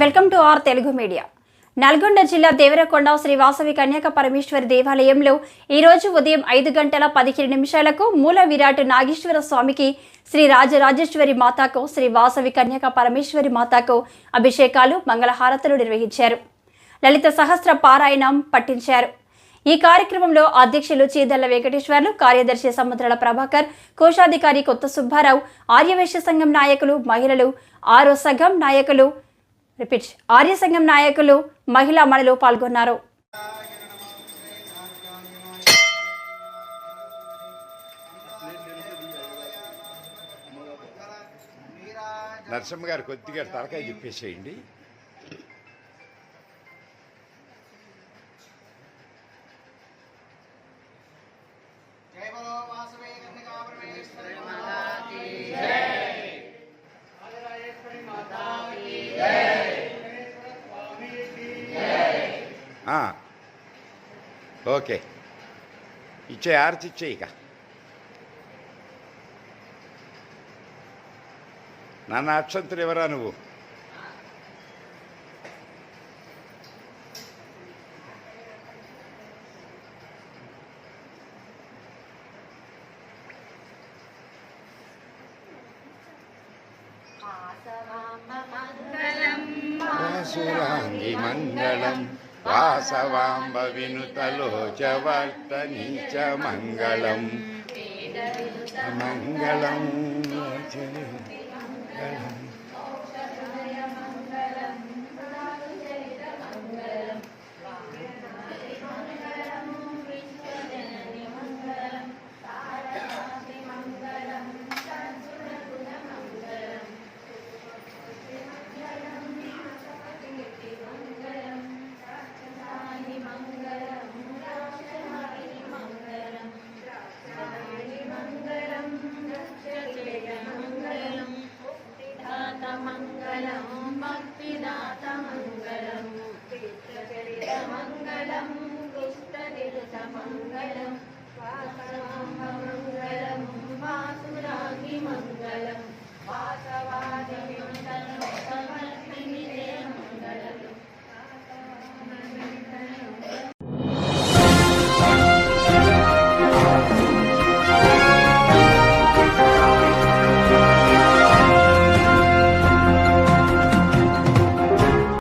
Welcome to R Telugu media. Nalgonda జిల్లా దేవరకొండ శ్రీ వాసవి కన్యక పరమేశ్వరి దేవాలయంలో ఈరోజు ఉదయం 5:15 మూల విరాట్ నాగేశ్వర స్వామికి, శ్రీ రాజరాజేశ్వరి మాతాకు, శ్రీ వాసవి కన్యక పరమేశ్వరి మాతాకు అభిషేకాలు, మంగళహారతులు నిర్వహించారు. లలిత సహస్ర పారాయణం పట్టించారు. ఈ కార్యక్రమంలో అధ్యక్షులు చీదల్ల వెంకటేశ్వర్లు, కార్యదర్శి సముద్రాల ప్రభాకర్, కోశాధికారి కొత్త సుబ్బారావు, ఆర్యవైశ్య సంఘం నాయకులు, మహిళలు, ఆర్య సంఘం నాయకులు, మహిళా మణులు పాల్గొన్నారు. నరసింహ గారు కొద్దిగా తలకాయ చెప్పేసేయండి. ఓకే, ఇచ్చే ఆర్తి ఇచ్చే. ఇక నాన్న అక్షంతులు ఎవరా నువ్వు? వాసురాంగి మంగళం వాసవాంబ వినుతలోచవర్తనీ చ మంగళం మంగళం మంగళం వాసురాంగి మంగళం వాస